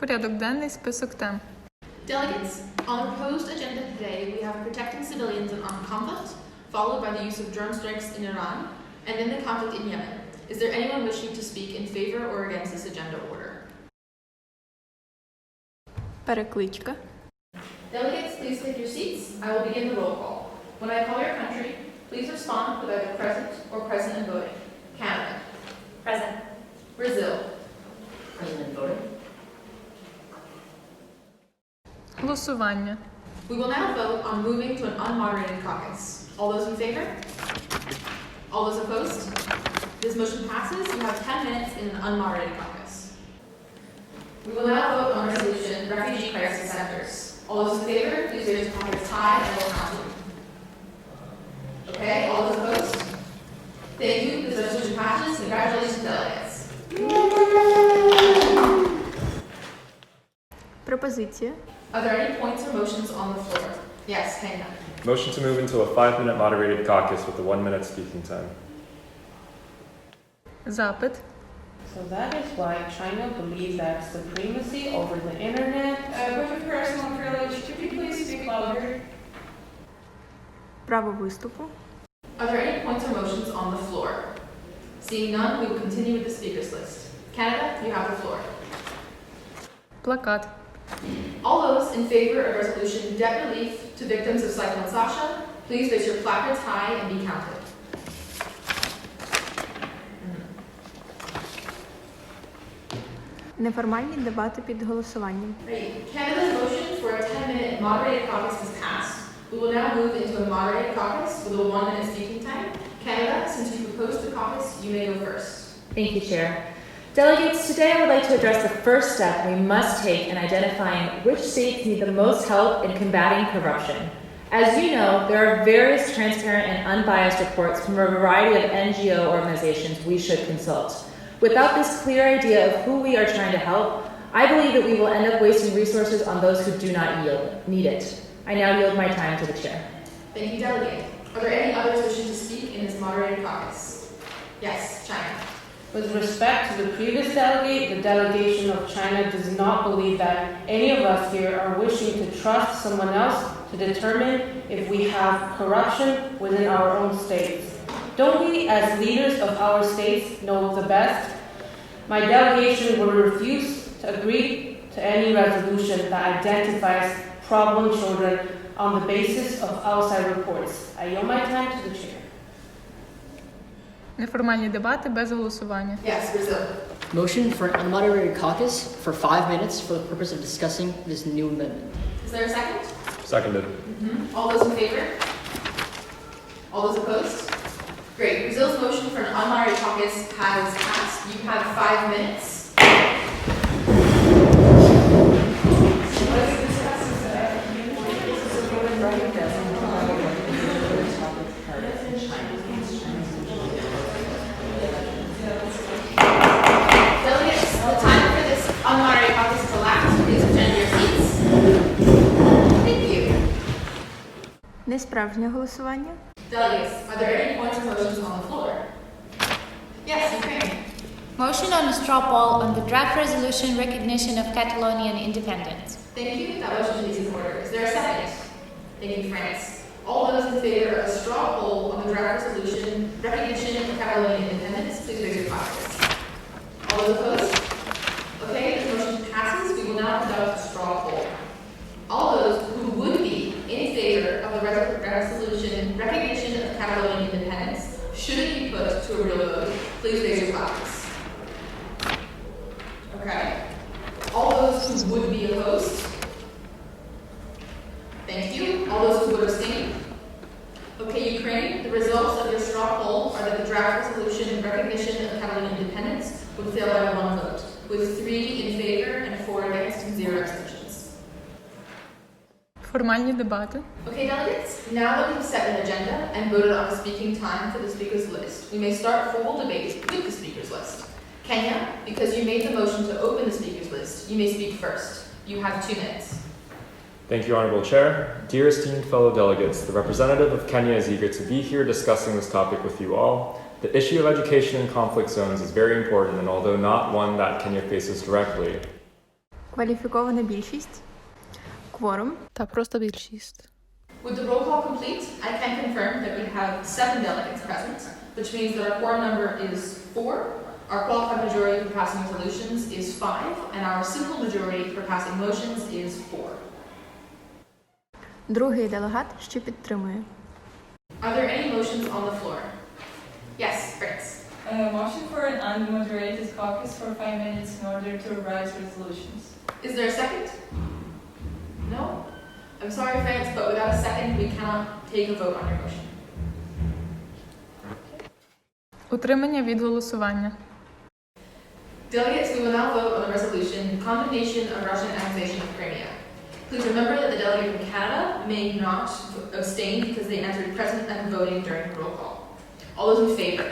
Порядок денний, список тем. Delegates, on the proposed agenda today, we have protecting civilians in armed conflict, followed by the use of drone strikes in Iran, and then the conflict in Yemen. Is there anyone wishing to speak in favor or against this agenda order? Перекличка. Delegates, please take your seats. I will begin the roll call. When I call your country, please respond with either present or present and voting. Canada. Present. Brazil. Present and voting. Голосування. We will now vote on moving to an unmoderated caucus. All those in favor? All those opposed? This motion passes. You have 10 minutes in an unmoderated caucus. We will now vote on resolution refugee crisis centers. All those in favor, please raise your pockets high and I will count you. Okay, all those opposed? Thank you. This resolution passes. Congratulations, delegates. Пропозиція. Are there any points or motions on the floor? Yes, Kenya. Motion to move into a 5-minute moderated caucus with a 1-minute speaking time. Запит. So that is why China believes that supremacy over the internet. With personal privilege, could you please speak louder? Право виступу. Are there any points or motions on the floor? Seeing none, we will continue with the speakers list. Canada, you have the floor. Плакат. All those in favor of resolution debt relief to victims of Cyclone Sasha, please raise your placards high and be counted. Неформальні дебати під голосуванням. Great. Canada's motion for a 10-minute moderated caucus has passed. We will now move into a moderated caucus with a 1-minute speaking time. Canada, since you proposed the caucus, you may go first. Thank you, Chair. Delegates, today I would like to address the first step we must take in identifying which states need the most help in combating corruption. As you know, there are various transparent and unbiased reports from a variety of NGO organizations we should consult. Without this clear idea of who we are trying to help, I believe that we will end up wasting resources on those who do not need it. I now yield my time to the Chair. Thank you, Delegate. Are there any others wishing to speak in this moderated caucus? Yes, China. With respect to the previous delegate, the delegation of China does not believe that any of us here are wishing to trust someone else to determine if we have corruption within our own states. Don't we, as leaders of our states, know the best? My delegation will refuse to agree to any resolution that identifies problem children on the basis of outside reports. I yield my time to the Chair. Неформальні дебати без голосування. Yes, Brazil. Motion for an unmoderated caucus for 5 minutes for the purpose of discussing this new amendment. Is there a second? Seconded. All those in favor? All those opposed? Great. Brazil's motion for an unmoderated caucus has passed. You have 5 minutes. Delegates, the time for this unmoderated caucus to elapse. Please attend your seats. Thank you. Несправжнє голосування. Delegates, are there any points or motions on the floor? Yes, Ukrainian. Motion on a straw poll on the draft resolution recognition of Catalonian independence. Thank you. That motion is in order. Is there a second? Thank you, France. All those in favor of a straw poll on the draft resolution recognition of Catalonian independence, please raise your hands. All those opposed? Okay, this motion passes. We will now conduct a straw poll. All those who would be in favor of the resolution recognition of Catalonian independence, should it be put to a real vote, please raise your hands. Okay. All those who would be opposed? Thank you. All those who would abstain? Okay, Ukraine, the results of your straw poll are that the draft resolution in recognition of Catalonian independence would fail by 1 vote, with 3 in favor and 4 against and 0 abstentions. Формальні дебати. Okay, delegates, now that we've set an agenda and voted on a speaking time for the speakers list, we may start formal debate with the speakers list. Kenya, because you made the motion to open the speakers list, you may speak first. You have 2 minutes. Thank you, Honorable Chair. Dear esteemed fellow delegates, the representative of Kenya is eager to be here discussing this topic with you all. The issue of education in conflict zones is very important, and although not one that Kenya faces directly, Кваліфікована більшість. Кворум. Та просто більшість. With the roll call complete, I can confirm that we have 7 delegates present, which means that our quorum number is 4, our qualified majority for passing resolutions is 5, and our simple majority for passing motions is 4. Другий делегат, що підтримує. Are there any motions on the floor? Yes, Fritz. Motion for an unmoderated caucus for 5 minutes in order to revise resolutions. Is there a second? No? I'm sorry, Fritz, but without a second, we cannot take a vote on your motion. Утримання від голосування. Delegates, we will now vote on the resolution, condemnation of Russian annexation of Crimea. Please remember that the delegate from Canada may not abstain because they entered present and voting during the roll call. All those in favor?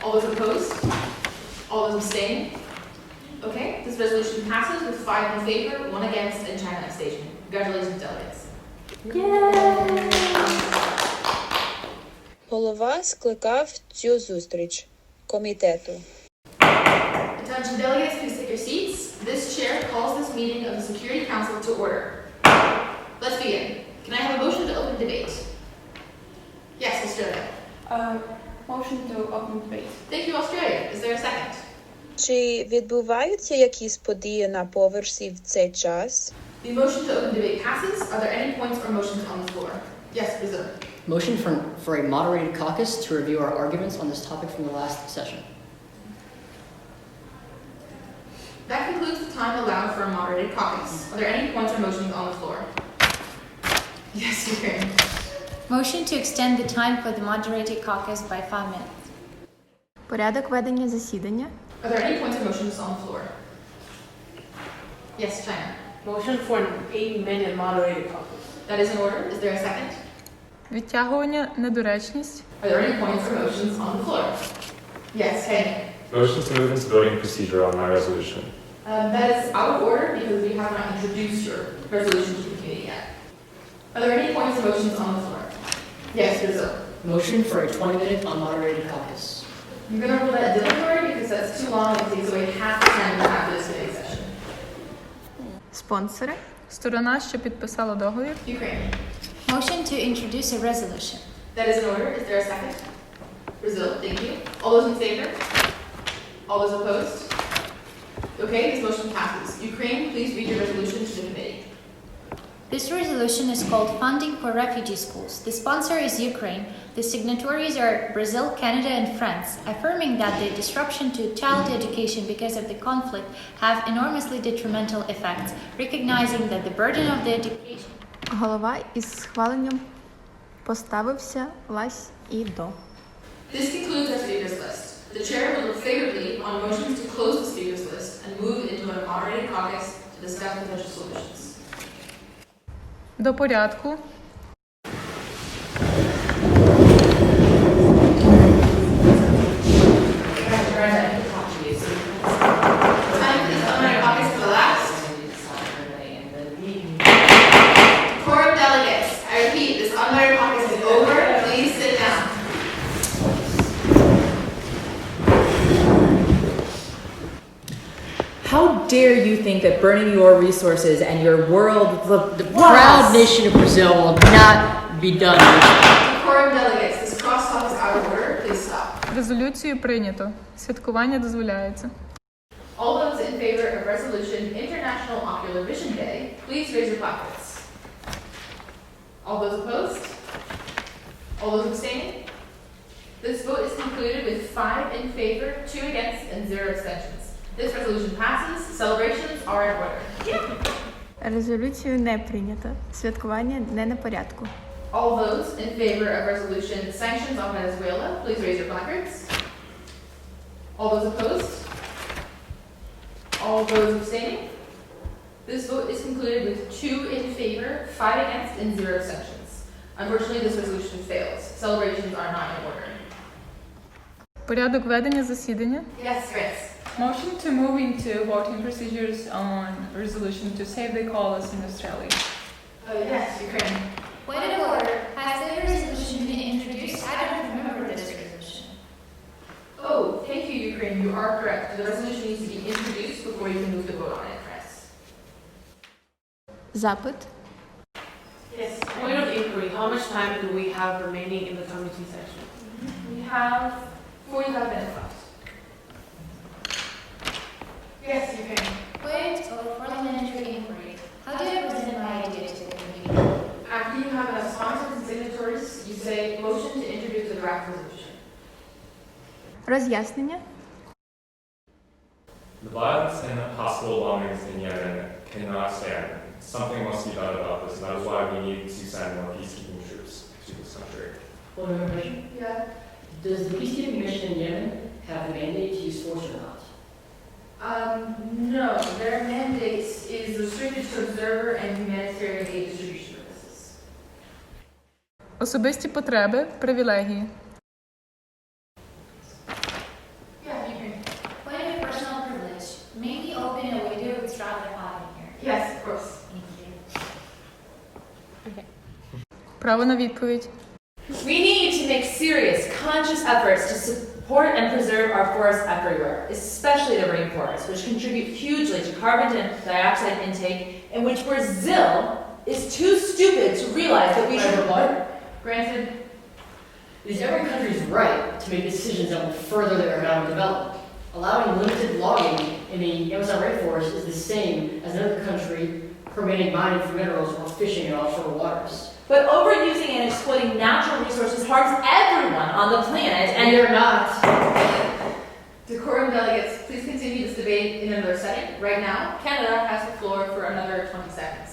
All those opposed? All those abstaining? Okay, this resolution passes with 5 in favor, 1 against, and China abstaining. Congratulations, delegates. Голова скликав цю зустріч комітету. Attention delegates, please take your seats. This chair calls this meeting of the Security Council to order. Let's begin. Can I have a motion to open debate? Yes, Australia. Motion to open debate. Thank you, Australia. Is there a second? Чи відбуваються якісь події на поверсі в цей час? The motion to open debate passes. Are there any points or motions on the floor? Yes, Brazil. Motion for a moderated caucus to review our arguments on this topic from the last session. That concludes the time allowed for a moderated caucus. Are there any points or motions on the floor? Yes, Ukraine. Motion to extend the time for the moderated caucus by 5 minutes. Порядок ведення засідання. Are there any points or motions on the floor? Yes, China. Motion for an 8-minute moderated caucus. That is in order. Is there a second? Відтягування, недоречність. Are there any points or motions on the floor? Yes, Henry. Motion to move into voting procedure on my resolution. That is out of order because we have not introduced your resolution to the committee yet. Are there any points or motions on the floor? Yes, Brazil. Motion for a 20-minute unmoderated caucus. You're going to rule that dilatory because that's too long and it takes away half the time we have for this committee session. Спонсори. Сторона, що підписала договір. Ukrainian. Motion to introduce a resolution. That is in order. Is there a second? Brazil, thank you. All those in favor? All those opposed? Okay, this motion passes. Ukraine, please read your resolution to the committee. This resolution is called Funding for Refugee Schools. The sponsor is Ukraine. The signatories are Brazil, Canada, and France, affirming that the disruption to child education because of the conflict have enormously detrimental effects, recognizing that the burden of the education. Голова із схваленням поставився лась і до. This concludes our speakers list. The chair will look favorably on motions to close the speakers list and move into a moderated caucus to discuss potential solutions. До порядку. Time for this unmoderated caucus to last. Quorum delegates, I repeat, this unmoderated caucus is over. Please sit down. How dare you think that burning your resources and your world, The proud nation of Brazil will not be done. Quorum delegates, this crosstalk is out of order. Please stop. Резолюцію прийнято. Святкування дозволяється. All those in favor of resolution International Ocular Vision Day, please raise your placards. All those opposed? All those abstaining? This vote is concluded with 5 in favor, 2 against, and 0 abstentions. This resolution passes. Celebrations are in order. Резолюцію не прийнято. Святкування не на порядку. All those in favor of resolution Sanctions on Venezuela, please raise your placards. All those opposed? All those abstaining? This vote is concluded with 2 in favor, 5 against, and 0 abstentions. Unfortunately, this resolution fails. Celebrations are not in order. Порядок ведення засідання. Yes, Chris. Motion to move into voting procedures on resolution to save the caucus in Australia. Yes, Ukraine. Point of order. Has the resolution been introduced? I don't remember this resolution. Oh, thank you, Ukraine, you are correct. The resolution needs to be introduced before you can move to vote on it, France. Запит. Yes. Point of inquiry. How much time do we have remaining in the committee session? We have 45 minutes left. Yes, you can. Point of parliamentary inquiry. How do I present my idea to the committee? After you have enough sponsors and signatories, you say motion to introduce the draft resolution. Роз'яснення. The violence and possible bombings in Yemen cannot stand. Something must be done about this, and that is why we need to send more peacekeeping troops to this country. One more question. Yeah. Does the peacekeeping mission in Yemen have a mandate to use force or not? No, their mandate is restricted to observer and humanitarian aid distribution purposes. Особисті потреби, привілегії. Yeah, you can. Point of personal privilege. Maybe open a window, it's rather hot in here. Yes, of course. Thank you. Право на відповідь. We need to make serious, conscious efforts to support and preserve our forests everywhere, especially the rainforests, which contribute hugely to carbon dioxide intake, and which Brazil is too stupid to realize that we should... Granted. It is every country's right to make decisions that will further their economic development. Allowing limited logging in the Amazon rainforest is the same as another country permitting mining for minerals or fishing in offshore waters. But overusing and exploiting natural resources harms everyone on the planet, and they're not. Decorum delegates, please continue this debate in another setting. Right now, Canada has the floor for another 20 seconds.